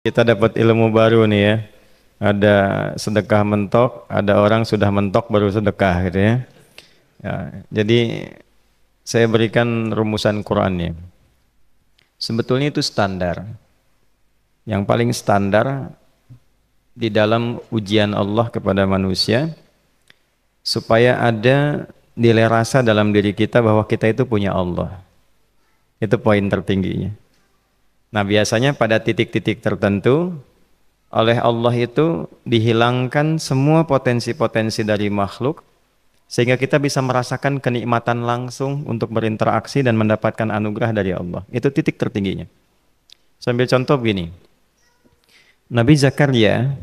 Kita dapat ilmu baru nih ya. Ada sedekah mentok, ada orang sudah mentok baru sedekah gitu ya. Ya, jadi saya berikan rumusan Qur'annya. Sebetulnya itu standar. Yang paling standar di dalam ujian Allah kepada manusia supaya ada nilai rasa dalam diri kita bahwa kita itu punya Allah. Itu poin tertingginya. Nah, biasanya pada titik-titik tertentu oleh Allah itu dihilangkan semua potensi-potensi dari makhluk sehingga kita bisa merasakan kenikmatan langsung untuk berinteraksi dan mendapatkan anugerah dari Allah. Itu titik tertingginya. Sambil contoh begini. Nabi Zakaria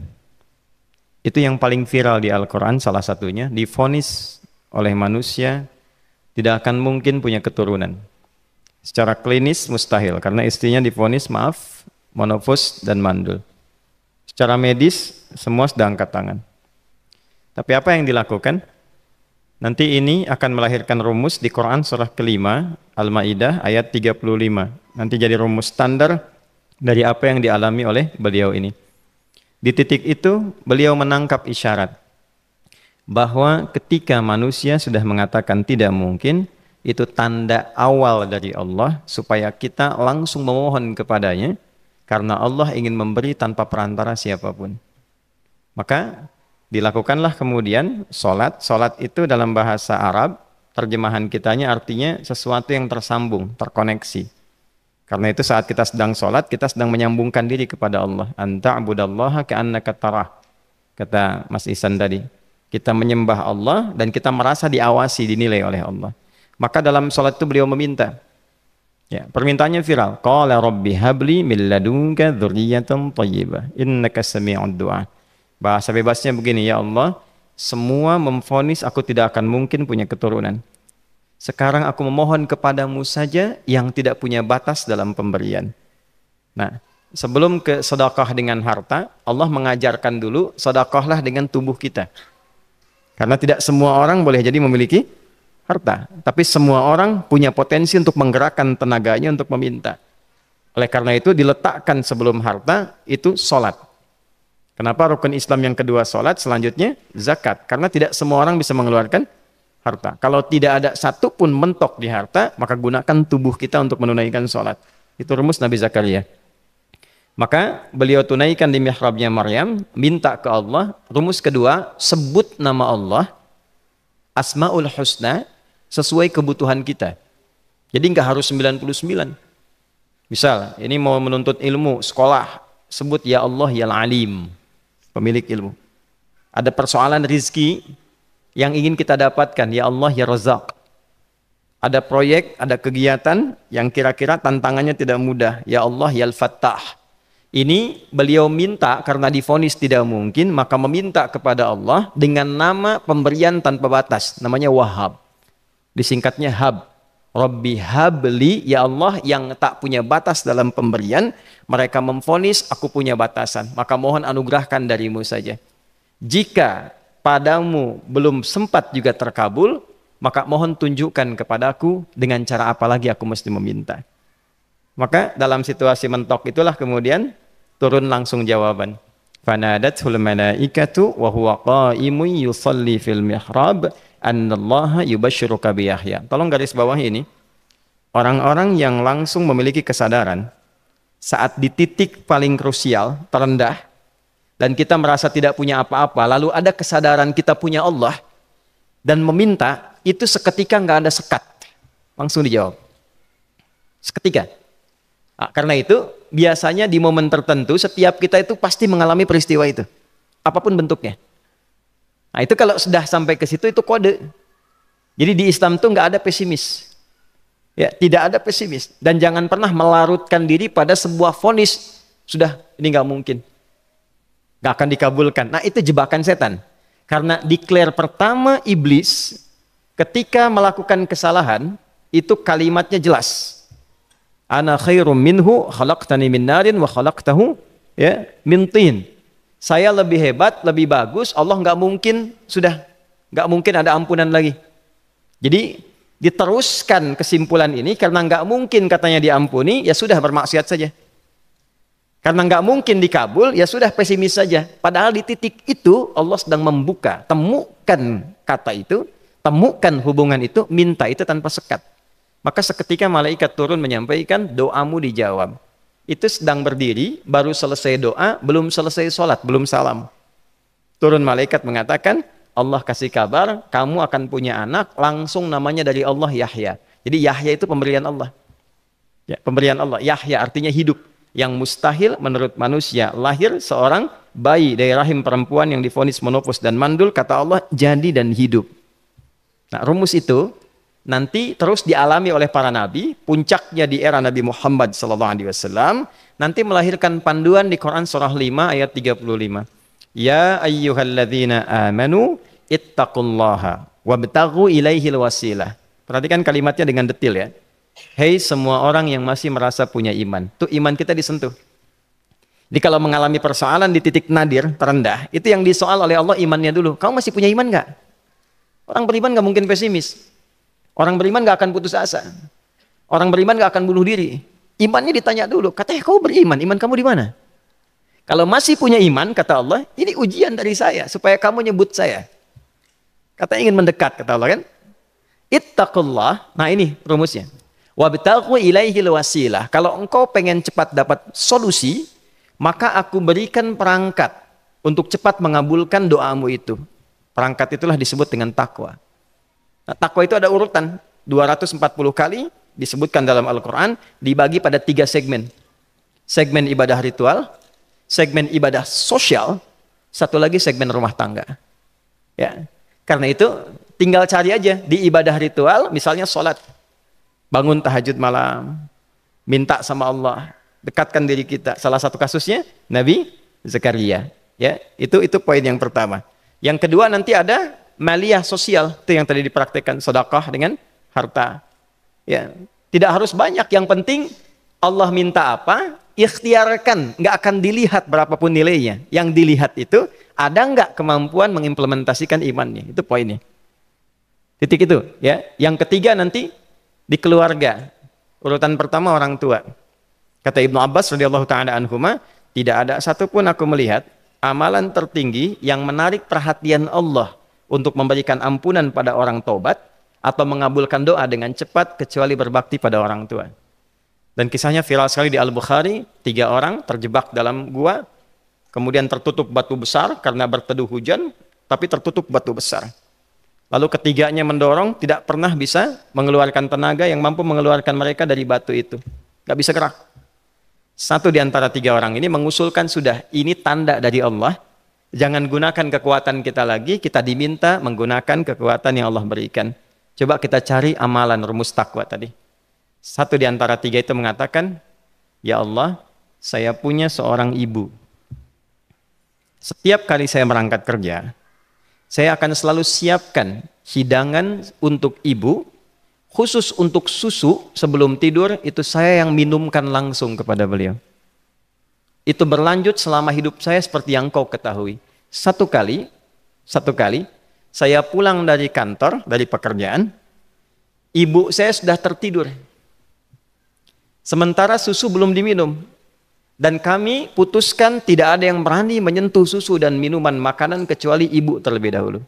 itu yang paling viral di Al-Quran, salah satunya divonis oleh manusia tidak akan mungkin punya keturunan. Secara klinis mustahil karena istrinya divonis monofus dan mandul. Secara medis semua sudah angkat tangan. Tapi apa yang dilakukan? Nanti ini akan melahirkan rumus di Quran surah kelima Al-Maidah ayat 35. Nanti jadi rumus standar dari apa yang dialami oleh beliau ini. Di titik itu beliau menangkap isyarat bahwa ketika manusia sudah mengatakan tidak mungkin, itu tanda awal dari Allah supaya kita langsung memohon kepadanya karena Allah ingin memberi tanpa perantara siapapun. Maka dilakukanlah kemudian solat. Solat itu dalam bahasa Arab, terjemahan kitanya artinya sesuatu yang tersambung, terkoneksi. Karena itu saat kita sedang solat, kita sedang menyambungkan diri kepada Allah. Anta'budallaha ka'annaka tarah. Kata Mas Ihsan tadi. Kita menyembah Allah dan kita merasa diawasi, dinilai oleh Allah. Maka dalam solat itu beliau meminta. Ya, permintaannya viral. Qala rabbi habli min ladunka dzurriyyatan thayyibah innaka sami'ud du'a. Bahasa bebasnya begini, ya Allah, semua memvonis aku tidak akan mungkin punya keturunan. Sekarang aku memohon kepadamu saja yang tidak punya batas dalam pemberian. Nah, sebelum ke sedekah dengan harta, Allah mengajarkan dulu sedekahlah dengan tubuh kita. Karena tidak semua orang boleh jadi memiliki harta, tapi semua orang punya potensi untuk menggerakkan tenaganya untuk meminta. Oleh karena itu diletakkan sebelum harta itu solat. Kenapa rukun Islam yang kedua solat, selanjutnya zakat? Karena tidak semua orang bisa mengeluarkan harta. Kalau tidak ada satu pun mentok di harta, maka gunakan tubuh kita untuk menunaikan solat. Itu rumus Nabi Zakaria. Maka beliau tunaikan di mihrabnya Maryam, minta ke Allah. Rumus kedua, sebut nama Allah, Asmaul Husna, sesuai kebutuhan kita. Jadi nggak harus 99. Misal, ini mau menuntut ilmu, sekolah, sebut ya Allah ya Alim, pemilik ilmu. Ada persoalan rizki yang ingin kita dapatkan, ya Allah ya Razak. Ada proyek, ada kegiatan yang kira-kira tantangannya tidak mudah, ya Allah ya Al-Fattah. Ini beliau minta karena divonis tidak mungkin, maka meminta kepada Allah dengan nama pemberian tanpa batas, namanya Wahhab. Disingkatnya Hab. Rabbi habli, ya Allah yang tak punya batas dalam pemberian, mereka memvonis aku punya batasan, maka mohon anugerahkan darimu saja. Jika padamu belum sempat juga terkabul, maka mohon tunjukkan kepadaku dengan cara apa lagi aku mesti meminta. Maka dalam situasi mentok itulah kemudian turun langsung jawaban. Fanadathul malaikatu wa huwa qa'imun yusalli fil mihrab annallaha yubashshiruka bi Yahya. Tolong garis bawah ini. Orang-orang yang langsung memiliki kesadaran saat di titik paling krusial, terendah, dan kita merasa tidak punya apa-apa, lalu ada kesadaran kita punya Allah dan meminta, itu seketika nggak ada sekat. Langsung dijawab. Seketika. Nah, karena itu biasanya di momen tertentu setiap kita itu pasti mengalami peristiwa itu, apapun bentuknya. Nah itu kalau sudah sampai ke situ itu kode. Jadi di Islam itu nggak ada pesimis, ya tidak ada pesimis dan jangan pernah melarutkan diri pada sebuah vonis sudah ini nggak mungkin, nggak akan dikabulkan. Nah itu jebakan setan. Karena declare pertama iblis ketika melakukan kesalahan itu kalimatnya jelas. Ana khairum minhu khalaqtani min narin wa khalaqtahu ya min tin. Saya lebih hebat, lebih bagus, Allah nggak mungkin, sudah nggak mungkin ada ampunan lagi. Jadi diteruskan kesimpulan ini karena nggak mungkin katanya diampuni, ya sudah bermaksiat saja. Karena nggak mungkin dikabul, ya sudah pesimis saja. Padahal di titik itu Allah sedang membuka. Temukan kata itu, temukan hubungan itu, minta itu tanpa sekat. Maka seketika malaikat turun menyampaikan, doamu dijawab. Itu sedang berdiri, baru selesai doa, belum selesai sholat, belum salam. Turun malaikat mengatakan, Allah kasih kabar, kamu akan punya anak, langsung namanya dari Allah Yahya. Jadi Yahya itu pemberian Allah. Ya, pemberian Allah. Yahya artinya hidup. Yang mustahil menurut manusia, lahir seorang bayi dari rahim perempuan yang divonis menopause dan mandul, kata Allah jadi dan hidup. Nah, rumus itu nanti terus dialami oleh para nabi, puncaknya di era Nabi Muhammad SAW, nanti melahirkan panduan di Quran surah 5 ayat 35. Ya ayyuhalladzina amanu ittaqullaha wabtaghu ilaihil wasilah. Perhatikan kalimatnya dengan detail ya. Hei semua orang yang masih merasa punya iman. Tuh iman kita disentuh. Jadi kalau mengalami persoalan di titik nadir, terendah, itu yang disoal oleh Allah imannya dulu. Kamu masih punya iman nggak? Orang beriman nggak mungkin pesimis. Orang beriman nggak akan putus asa. Orang beriman nggak akan bunuh diri. Imannya ditanya dulu. Katanya kau beriman, iman kamu di mana? Kalau masih punya iman, kata Allah, ini ujian dari saya supaya kamu nyebut saya. Katanya ingin mendekat, kata Allah kan? Ittaqullah. Nah ini rumusnya. Wabtaghu ilaihil wasilah. Kalau engkau pengen cepat dapat solusi, maka aku berikan perangkat untuk cepat mengabulkan doamu itu. Perangkat itulah disebut dengan takwa. Nah, takwa itu ada urutan 240 kali disebutkan dalam Al-Quran, dibagi pada 3 segmen. Segmen ibadah ritual, segmen ibadah sosial, satu lagi segmen rumah tangga. Ya, karena itu tinggal cari aja di ibadah ritual, misalnya sholat. Bangun tahajud malam, minta sama Allah, dekatkan diri kita. Salah satu kasusnya Nabi Zakaria. Ya, itu poin yang pertama. Yang kedua nanti ada maliyah sosial, itu yang tadi dipraktekkan, sedekah dengan harta. Ya, tidak harus banyak, yang penting Allah minta apa, ikhtiarkan, nggak akan dilihat berapapun nilainya. Yang dilihat itu ada nggak kemampuan mengimplementasikan imannya, itu poinnya. Titik itu, ya. Yang ketiga nanti di keluarga. Urutan pertama orang tua. Kata Ibnu Abbas radhiyallahu taala anhuma, tidak ada satupun aku melihat amalan tertinggi yang menarik perhatian Allah untuk memberikan ampunan pada orang taubat atau mengabulkan doa dengan cepat kecuali berbakti pada orang tua. Dan kisahnya viral sekali di Al-Bukhari, 3 orang terjebak dalam gua, kemudian tertutup batu besar karena berteduh hujan, tapi tertutup batu besar. Lalu ketiganya mendorong, tidak pernah bisa mengeluarkan tenaga yang mampu mengeluarkan mereka dari batu itu. Gak bisa gerak. Satu di antara 3 orang ini mengusulkan, sudah, ini tanda dari Allah. Jangan gunakan kekuatan kita lagi, kita diminta menggunakan kekuatan yang Allah berikan. Coba kita cari amalan rumus takwa tadi. Satu di antara 3 itu mengatakan, ya Allah, saya punya seorang ibu. Setiap kali saya berangkat kerja, saya akan selalu siapkan hidangan untuk ibu, khusus untuk susu sebelum tidur, itu saya yang minumkan langsung kepada beliau. Itu berlanjut selama hidup saya seperti yang kau ketahui. Satu kali, saya pulang dari kantor, dari pekerjaan, ibu saya sudah tertidur. Sementara susu belum diminum. Dan kami putuskan tidak ada yang berani menyentuh susu dan minuman makanan kecuali ibu terlebih dahulu.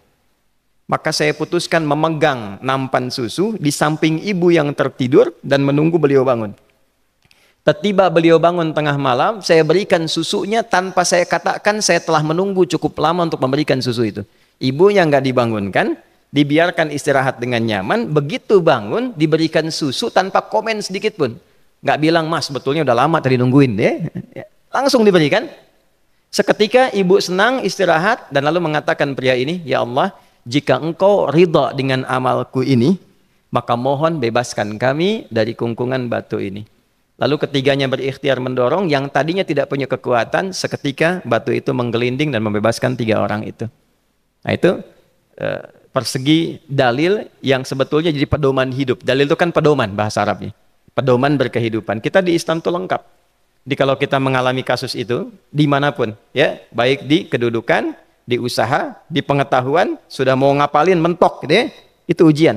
Maka saya putuskan memegang nampan susu di samping ibu yang tertidur dan menunggu beliau bangun. Tiba beliau bangun tengah malam, saya berikan susunya tanpa saya katakan saya telah menunggu cukup lama untuk memberikan susu itu. Ibunya nggak dibangunkan, dibiarkan istirahat dengan nyaman, begitu bangun diberikan susu tanpa komen sedikit pun. Nggak bilang, mas sebetulnya udah lama tadi nungguin ya. Langsung diberikan. Seketika ibu senang istirahat dan lalu mengatakan pria ini, ya Allah, jika engkau ridha dengan amalku ini, maka mohon bebaskan kami dari kungkungan batu ini. Lalu ketiganya berikhtiar mendorong, yang tadinya tidak punya kekuatan, seketika batu itu menggelinding dan membebaskan 3 orang itu. Nah itu persegi dalil yang sebetulnya jadi pedoman hidup. Dalil itu kan pedoman bahasa Arabnya. Pedoman berkehidupan. Kita di Islam itu lengkap. Jadi kalau kita mengalami kasus itu, dimanapun, ya, baik di kedudukan, di usaha, di pengetahuan, sudah mau ngapalin mentok, gitu ya, itu ujian.